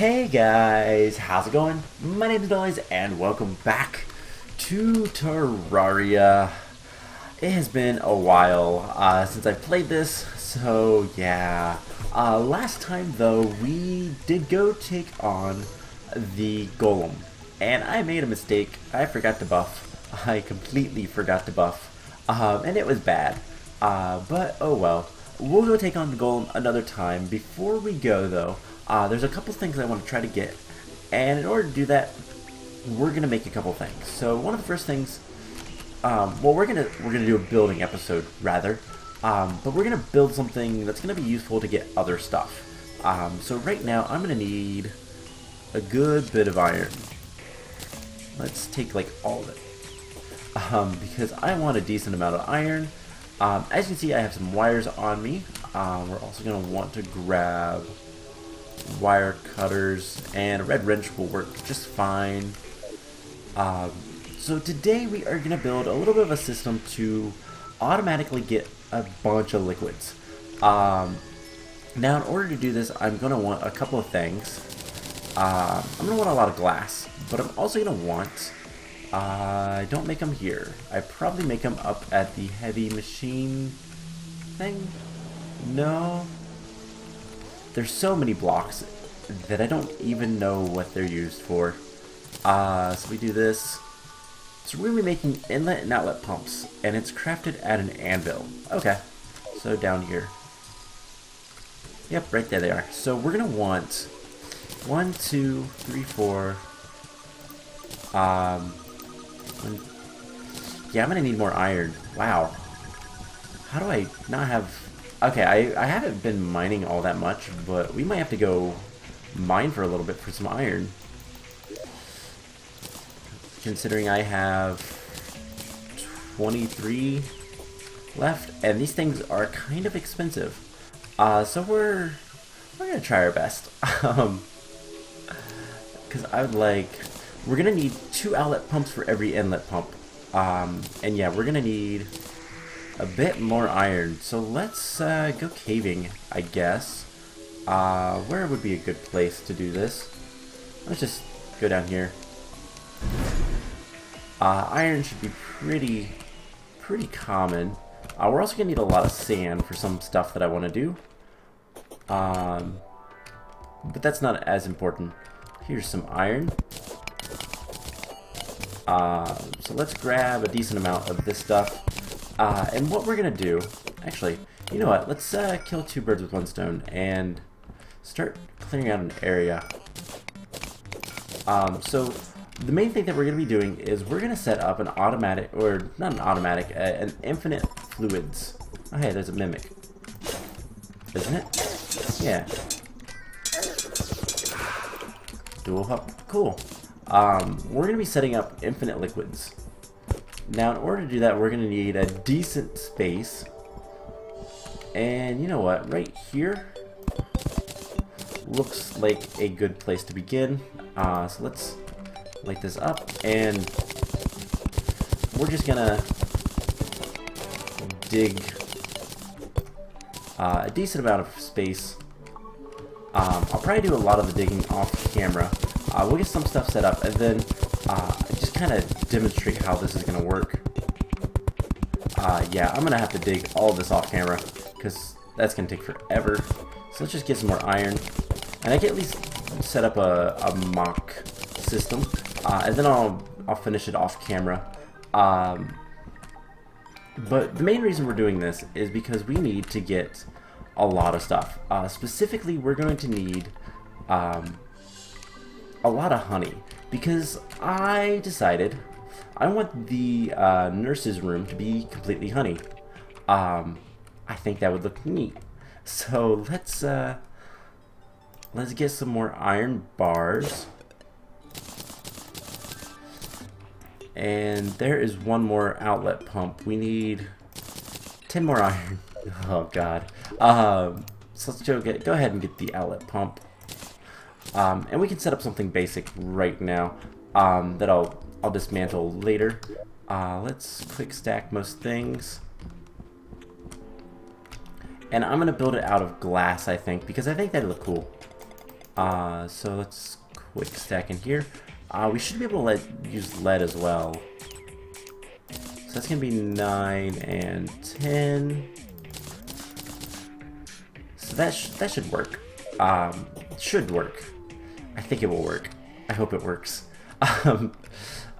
Hey guys, how's it going? My name is Billy and welcome back to Terraria. It has been a while since I've played this, so yeah. Last time though, we did go take on the golem, and I made a mistake. I forgot to buff. I completely forgot to buff, and it was bad. But oh well. We'll go take on the golem another time. Before we go though, there's a couple things I want to try to get, and in order to do that, we're gonna make a couple things. So one of the first things, well, we're gonna do a building episode rather, but we're gonna build something that's gonna be useful to get other stuff. So right now I'm gonna need a good bit of iron. Let's take like all of it, because I want a decent amount of iron. As you can see, I have some wires on me. We're also going to want to grab wire cutters, and a red wrench will work just fine. So today we are going to build a little bit of a system to automatically get a bunch of liquids. Now in order to do this, I'm going to want a couple of things. I'm going to want a lot of glass, but I'm also going to want... I don't make them here. I probably make them up at the heavy machine thing. No. There's so many blocks that I don't even know what they're used for. So we do this. So we're going to be making inlet and outlet pumps, and it's crafted at an anvil. Okay. So down here. Yep, right there they are. So we're going to want 1, 2, 3, 4. Yeah, I'm gonna need more iron. Wow. How do I not have... Okay, I haven't been mining all that much, but we might have to go mine for a little bit for some iron. Considering I have 23 left, and these things are kind of expensive. So we're gonna try our best. Because I would like... We're gonna need 2 outlet pumps for every inlet pump. And yeah, we're gonna need a bit more iron. So let's go caving, I guess. Where would be a good place to do this? Let's just go down here. Iron should be pretty common. We're also gonna need a lot of sand for some stuff that I want to do. But that's not as important. Here's some iron. So let's grab a decent amount of this stuff, and what we're gonna do, actually, you know what, let's kill 2 birds with 1 stone and start clearing out an area. So the main thing that we're gonna be doing is we're gonna set up an automatic, or not an automatic, an infinite fluids. Oh hey, there's a mimic, isn't it? Yeah. Dual hub, cool. We're going to be setting up infinite liquids. Now, in order to do that, we're going to need a decent space. And you know what? Right here looks like a good place to begin. So let's light this up, and we're just going to dig a decent amount of space. I'll probably do a lot of the digging off camera. We'll get some stuff set up, and then just kind of demonstrate how this is going to work. Yeah, I'm going to have to dig all of this off camera, because that's going to take forever. So let's just get some more iron. And I can at least set up a mock system, and then I'll finish it off camera. But the main reason we're doing this is because we need to get a lot of stuff. Specifically, we're going to need... a lot of honey, because I decided I want the nurse's room to be completely honey. I think that would look neat. So let's get some more iron bars. And there is 1 more outlet pump. We need 10 more iron. Oh god. So let's go ahead and get the outlet pump. And we can set up something basic right now that I'll dismantle later. Let's quick stack most things. And I'm going to build it out of glass, I think, because I think that'd look cool. So let's quick stack in here. We should be able to use lead as well. So that's going to be 9 and 10. So that should work. Should work. I think it will work. I hope it works.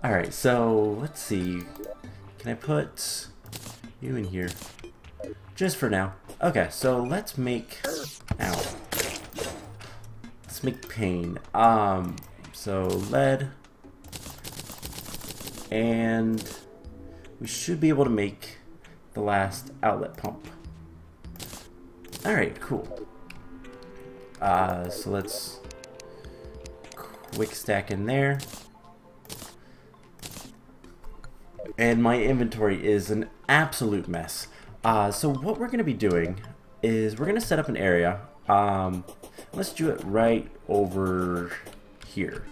Alright, so let's see. Can I put you in here? Just for now. Okay, so let's make... Ow. Let's make pane. So lead. And we should be able to make the last outlet pump. Alright, cool. So let's quick stack in there. And my inventory is an absolute mess. So what we're going to be doing is we're going to set up an area. Let's do it right over here.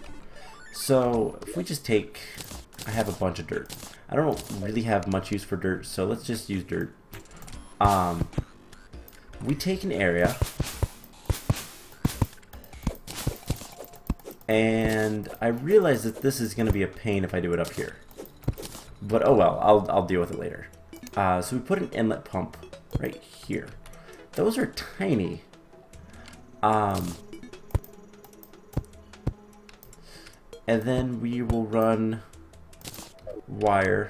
So if we just take, I have a bunch of dirt. I don't really have much use for dirt, so let's just use dirt. We take an area, and I realize that this is going to be a pain if I do it up here. But oh well, I'll deal with it later. So we put an inlet pump right here. Those are tiny. And then we will run wire.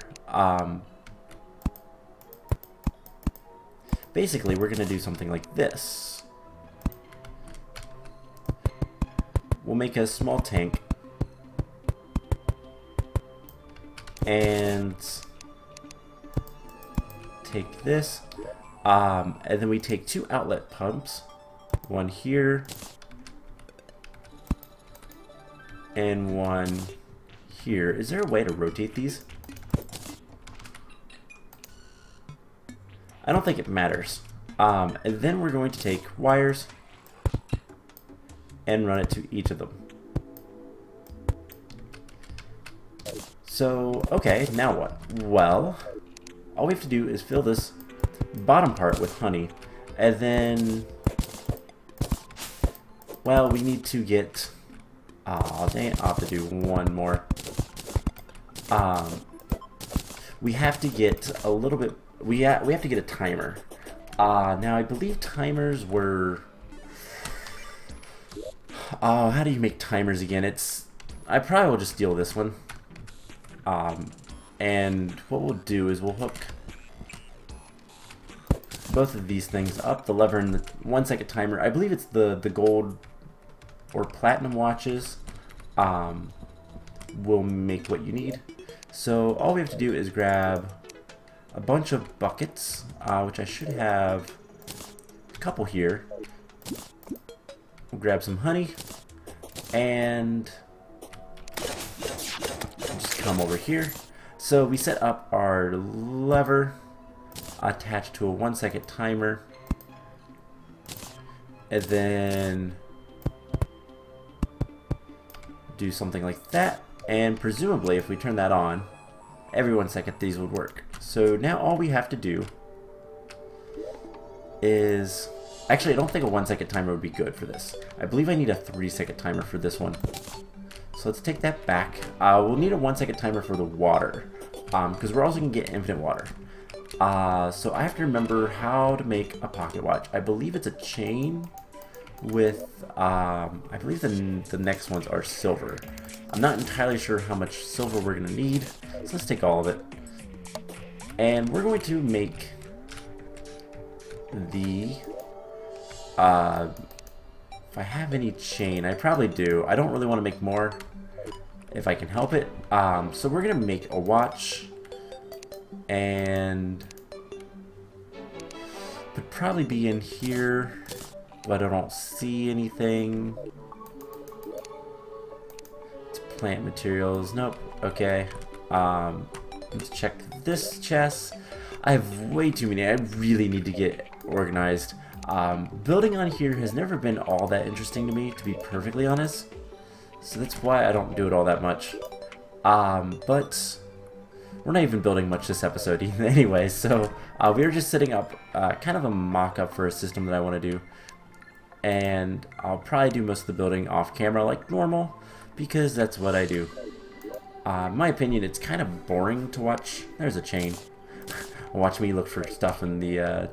Basically, we're going to do something like this. We'll make a small tank. And take this. And then we take 2 outlet pumps. One here. And one here. Is there a way to rotate these? I don't think it matters. And then we're going to take wires and run it to each of them. So, okay, now what? Well, all we have to do is fill this bottom part with honey, and then, well, we need to get, oh dang it, I'll have to do one more. We have to get a little bit, we have to get a timer. Now I believe timers were, oh, how do you make timers again? I probably will just steal this one. And what we'll do is we'll hook both of these things up, the lever and the 1 second timer. I believe it's the gold or platinum watches will make what you need. So all we have to do is grab a bunch of buckets, which I should have a couple here. We'll grab some honey and just come over here. So we set up our lever attached to a 1 second timer, and then do something like that, and presumably if we turn that on every 1 second these would work. So now all we have to do is, actually I don't think a 1 second timer would be good for this. I believe I need a 3 second timer for this one. So let's take that back. We'll need a 1 second timer for the water, because we're also going to get infinite water. So I have to remember how to make a pocket watch. I believe it's a chain with, I believe the next ones are silver. I'm not entirely sure how much silver we're going to need, so let's take all of it. And we're going to make the, if I have any chain, I probably do. I don't really want to make more if I can help it. So we're going to make a watch, and would probably be in here, but I don't see anything. It's plant materials. Nope. Okay. Let's check this chest. I have way too many. I really need to get organized. Building on here has never been all that interesting to me, to be perfectly honest. So that's why I don't do it all that much. But we're not even building much this episode anyway, so we were just setting up kind of a mock-up for a system that I want to do. and I'll probably do most of the building off camera like normal, because that's what I do. In my opinion, it's kind of boring to watch. There's a chain. Watch me look for stuff in the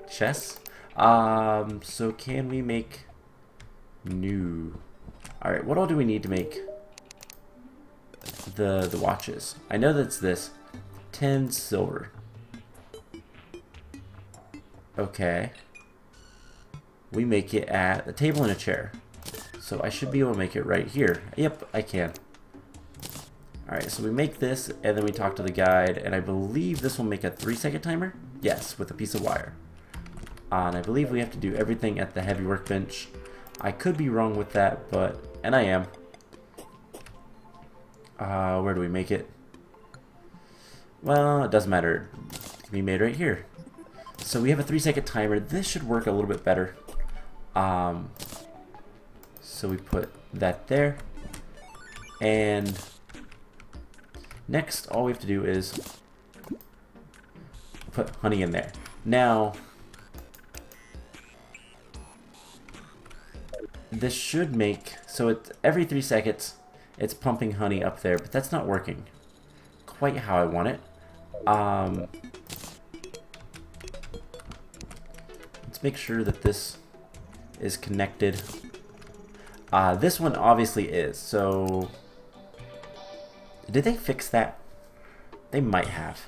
chests. So can we make new? All right, what all do we need to make the watches? I know that's this 10 silver. Okay. We make it at a table and a chair. So I should be able to make it right here. Yep, I can. Alright, so we make this, and then we talk to the guide, and I believe this will make a 3-second timer? Yes, with a piece of wire. And I believe we have to do everything at the heavy workbench. I could be wrong with that, and I am. Where do we make it? Well, it doesn't matter. It can be made right here. So we have a 3-second timer. This should work a little bit better. So we put that there. And next, all we have to do is put honey in there. Now, this should make, so it's every 3 seconds, it's pumping honey up there, but that's not working quite how I want it. Let's make sure that this is connected. This one obviously is, so did they fix that? They might have.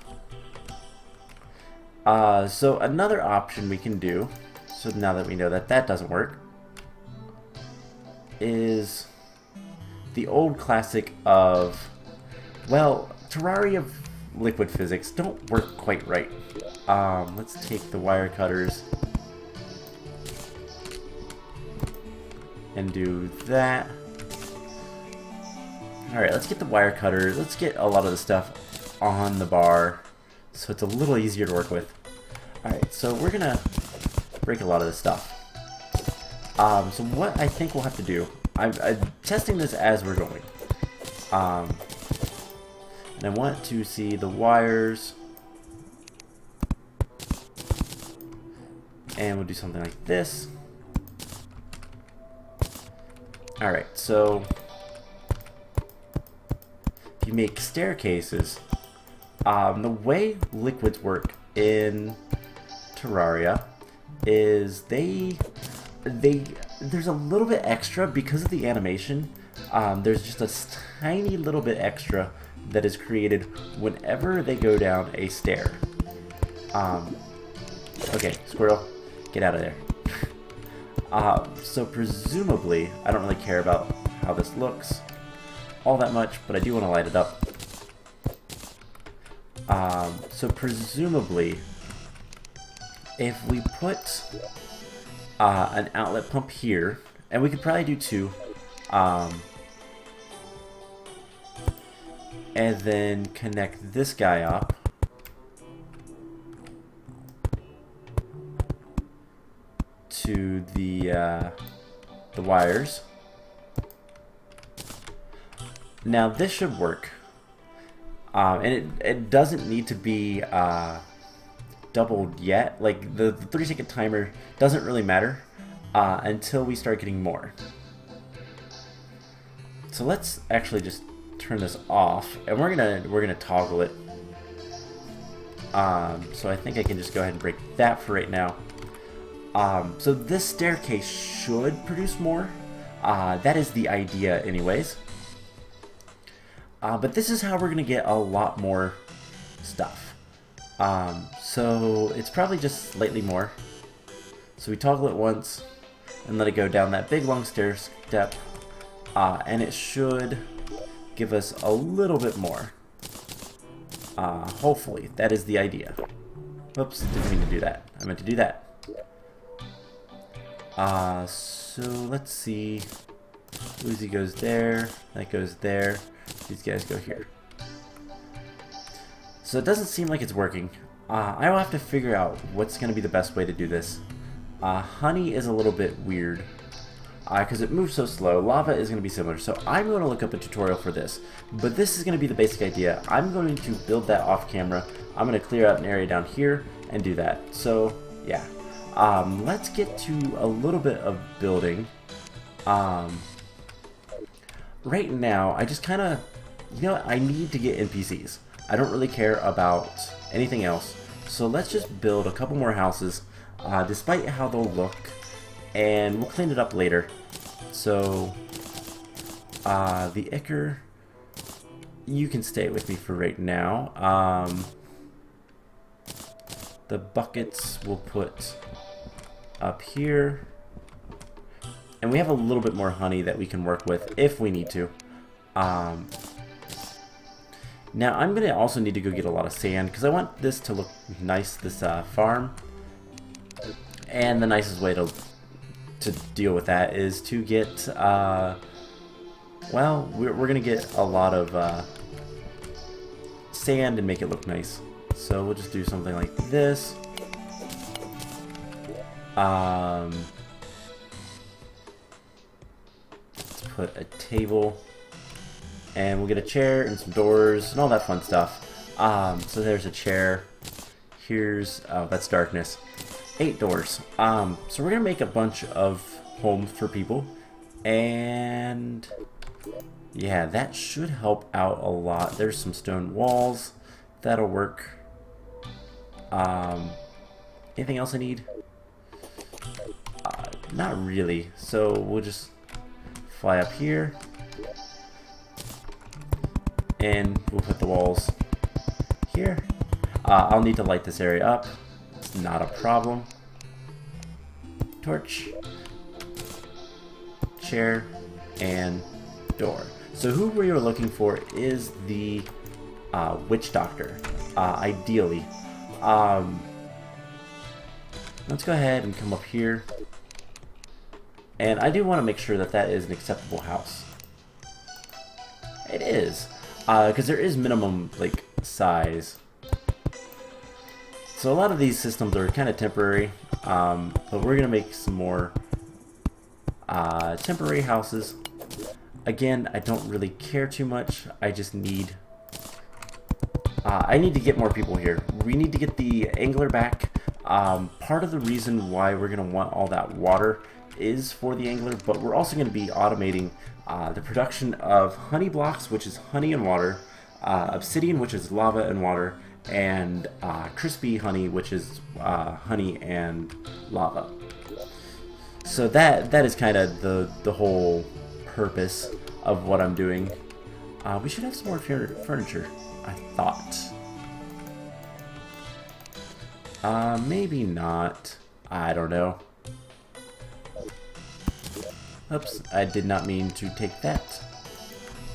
So another option we can do, so now that we know that that doesn't work, is the old classic of, well, Terraria liquid physics don't work quite right. Let's take the wire cutters and do that. Alright, let's get the wire cutters. Let's get a lot of the stuff on the bar so it's a little easier to work with. Alright, so we're gonna break a lot of this stuff. So what I think we'll have to do, I'm testing this as we're going. And I want to see the wires. And we'll do something like this. Alright, so if you make staircases, the way liquids work in Terraria is there's a little bit extra because of the animation. There's just a tiny little bit extra that is created whenever they go down a stair. Okay, squirrel, get out of there. So presumably, I don't really care about how this looks all that much, but I do want to light it up. So presumably, if we put an outlet pump here, and we could probably do 2, and then connect this guy up to the wires. Now this should work, and it doesn't need to be doubled yet. Like the 3-second timer doesn't really matter until we start getting more. So let's actually just turn this off, and we're gonna toggle it. So I think I can just go ahead and break that for right now. So this staircase should produce more. That is the idea anyways. But this is how we're gonna get a lot more stuff. So it's probably just slightly more. So we toggle it once and let it go down that big long stair step, and it should give us a little bit more. Hopefully, that is the idea. Oops, didn't mean to do that. I meant to do that. So let's see. Uzi goes there, that goes there, these guys go here. So it doesn't seem like it's working. I will have to figure out what's going to be the best way to do this. Honey is a little bit weird because it moves so slow. Lava is going to be similar, so I'm going to look up a tutorial for this. But this is going to be the basic idea. I'm going to build that off camera. I'm going to clear out an area down here and do that. So yeah. Let's get to a little bit of building. Right now, I just kind of, you know, I need to get NPCs. I don't really care about anything else. So let's just build a couple more houses, despite how they'll look, and we'll clean it up later. So, the Ichor, you can stay with me for right now. The buckets we'll put up here. And we have a little bit more honey that we can work with if we need to. Now I'm going to also need to go get a lot of sand because I want this to look nice, this farm. And the nicest way to deal with that is to get, well, we're going to get a lot of sand and make it look nice. So we'll just do something like this. Let's put a table, and we'll get a chair and some doors and all that fun stuff. So there's a chair. Here's, oh, that's darkness. 8 doors. So we're gonna make a bunch of homes for people, and yeah, that should help out a lot. There's some stone walls. That'll work. Anything else I need? Not really. So we'll just fly up here, and we'll put the walls here. I'll need to light this area up. It's not a problem. Torch, chair, and door. So who we are looking for is the witch doctor, ideally. Let's go ahead and come up here. And I do want to make sure that that is an acceptable house. It is, because there is minimum like size. So a lot of these systems are kind of temporary, but we're gonna make some more temporary houses. Again, I don't really care too much. I just need I need to get more people here. We need to get the angler back. Part of the reason why we're gonna want all that water is for the angler, but we're also going to be automating the production of honey blocks, which is honey and water, obsidian, which is lava and water, and crispy honey, which is honey and lava. So that is kind of the whole purpose of what I'm doing. We should have some more furniture, I thought. Maybe not. I don't know. Oops, I did not mean to take that.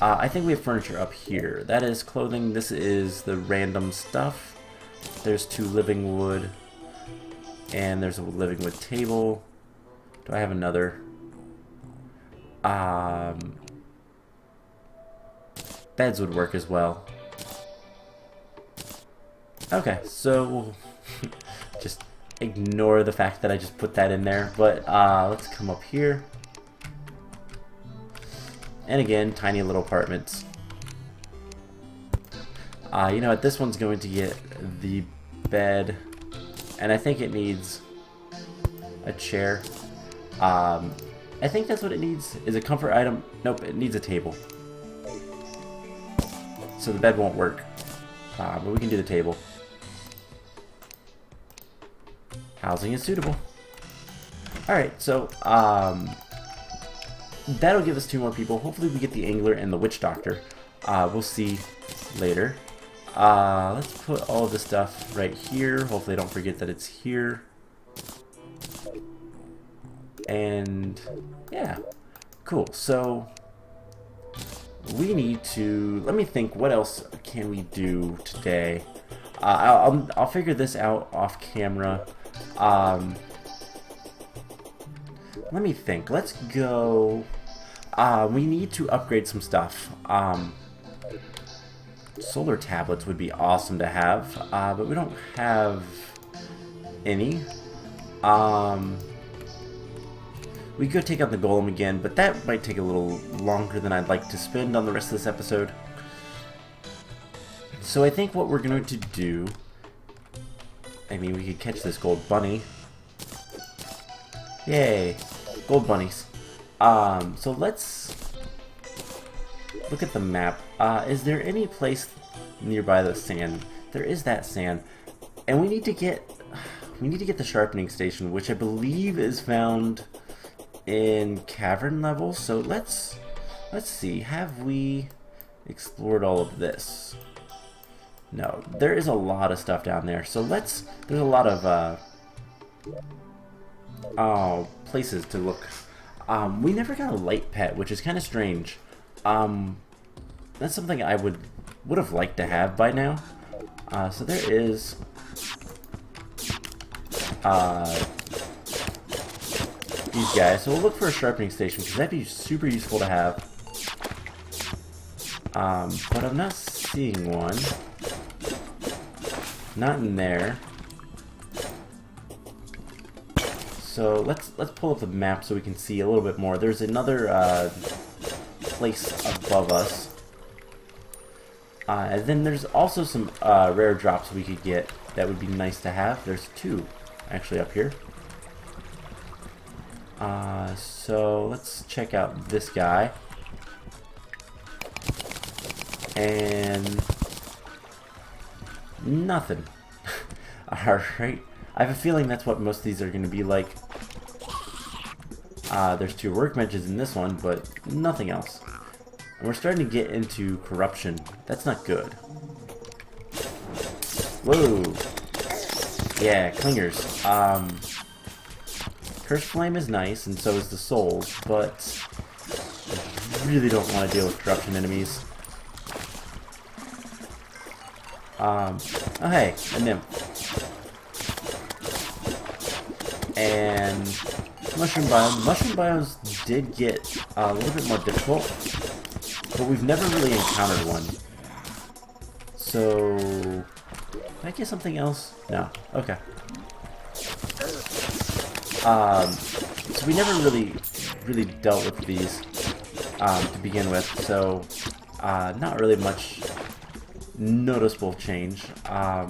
I think we have furniture up here. That is clothing. This is the random stuff. There's 2 living wood. And there's a living wood table. Do I have another? Beds would work as well. Okay, so we'll just ignore the fact that I just put that in there. But let's come up here. And again, tiny little apartments. You know what, this one's going to get the bed, and I think it needs a chair. I think that's what it needs, is a comfort item. Nope, it needs a table. So the bed won't work, but we can do the table. Housing is suitable. Alright, so, that'll give us 2 more people. Hopefully we get the angler and the witch doctor. We'll see later. Let's put all of this stuff right here. Hopefully I don't forget that it's here. And yeah, cool. So we need to, let me think, what else can we do today? I'll figure this out off camera. Let me think. Let's go. We need to upgrade some stuff. Solar tablets would be awesome to have, but we don't have any. We could take out the golem again, but that might take a little longer than I'd like to spend on the rest of this episode. So I think what we're going to do, I mean, we could catch this gold bunny. Yay. Gold bunnies. So let's look at the map. Is there any place nearby the sand? There is that sand. And we need to get the sharpening station, which I believe is found in cavern level. So let's see. Have we explored all of this? No, there is a lot of stuff down there. So there's a lot of places to look. We never got a light pet, which is kind of strange. That's something I would have liked to have by now. So there is these guys. So we'll look for a sharpening station because that'd be super useful to have. But I'm not seeing one. Not in there. So let's pull up the map so we can see a little bit more. There's another place above us. And then there's also some rare drops we could get that would be nice to have. There's two actually up here. So let's check out this guy. And nothing. Alright. I have a feeling that's what most of these are going to be like. There's two workbenches in this one, but nothing else. And we're starting to get into corruption. That's not good. Whoa. Yeah, clingers. Cursed Flame is nice, and so is the souls, but I really don't want to deal with corruption enemies. Oh hey, a nymph. And mushroom biome. Mushroom biomes did get a little bit more difficult, but we've never really encountered one. So, did I get something else? No. Okay. So we never really dealt with these to begin with. So, not really much noticeable change. I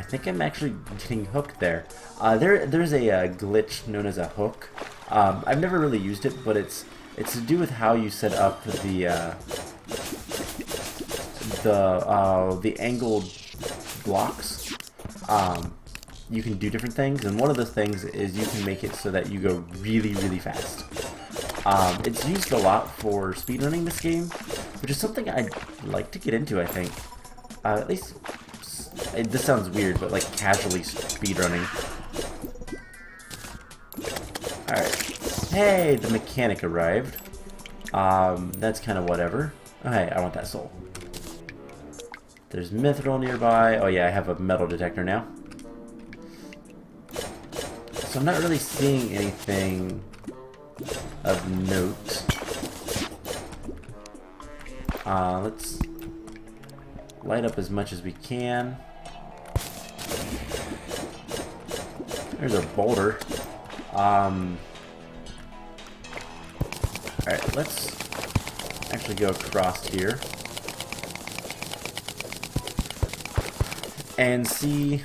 think I'm actually getting hooked there. There's a glitch known as a hook. I've never really used it, but it's to do with how you set up the angled blocks. You can do different things, and one of those things is you can make it so that you go really fast. It's used a lot for speedrunning this game, which is something I'd like to get into, I think. At least, this sounds weird, but like casually speedrunning. Alright. Hey, the mechanic arrived. That's kind of whatever. Oh, hey, I want that soul. There's mithril nearby. Oh yeah, I have a metal detector now. So I'm not really seeing anything of note. Let's light up as much as we can. There's a boulder. Alright, let's actually go across here and see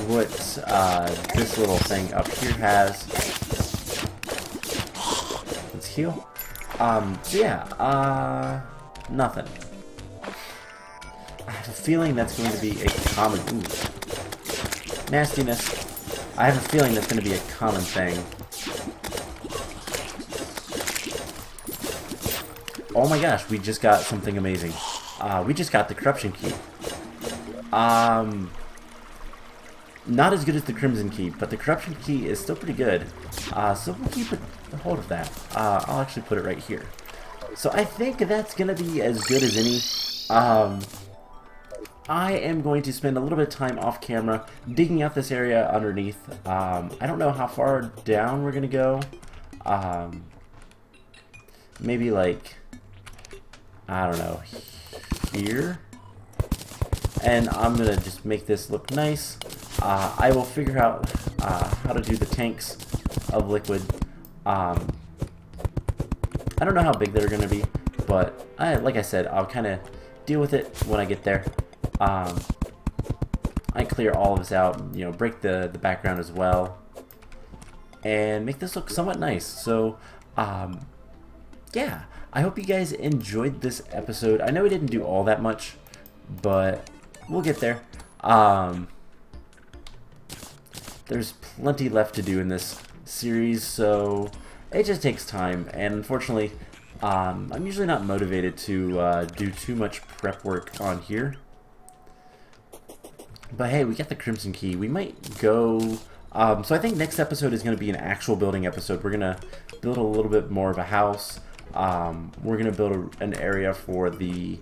what this little thing up here has. Let's heal. So yeah, nothing. I have a feeling that's going to be a common... Ooh. Nastiness. I have a feeling that's going to be a common thing. Oh my gosh, we just got something amazing. We just got the corruption key. Not as good as the crimson key, but the corruption key is still pretty good. So we'll keep a hold of that. I'll actually put it right here. So I think that's going to be as good as any. I am going to spend a little bit of time off camera digging out this area underneath. I don't know how far down we're going to go. Maybe like, I don't know, here. And I'm going to just make this look nice. I will figure out how to do the tanks of liquid. I don't know how big they're going to be, but like I said, I'll kind of deal with it when I get there. I'm I clear all of this out, you know, break the background as well, and make this look somewhat nice. So, yeah, I hope you guys enjoyed this episode. I know we didn't do all that much, but we'll get there. There's plenty left to do in this series, so it just takes time, and unfortunately, I'm usually not motivated to do too much prep work on here. But hey, we got the Crimson Key. We might go... so I think next episode is going to be an actual building episode. We're going to build a little bit more of a house. We're going to build an area for the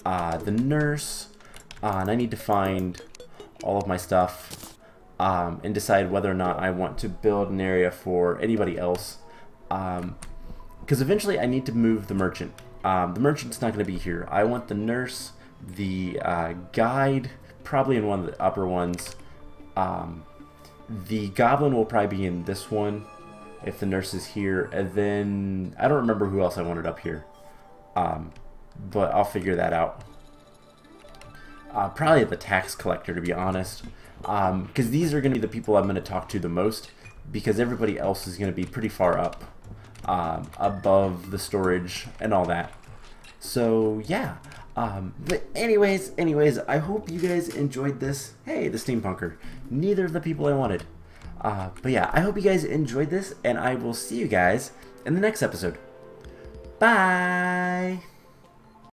nurse. And I need to find all of my stuff and decide whether or not I want to build an area for anybody else. Because eventually I need to move the merchant. The merchant's not going to be here. I want the nurse, the guide, probably in one of the upper ones. The goblin will probably be in this one if the nurse is here. And then I don't remember who else I wanted up here. But I'll figure that out. Probably the tax collector, to be honest. Because these are going to be the people I'm going to talk to the most. Because everybody else is going to be pretty far up. Above the storage and all that. So yeah, but anyways, I hope you guys enjoyed this. Hey, the steampunker, neither of the people I wanted. But yeah, I hope you guys enjoyed this, and I will see you guys in the next episode. Bye.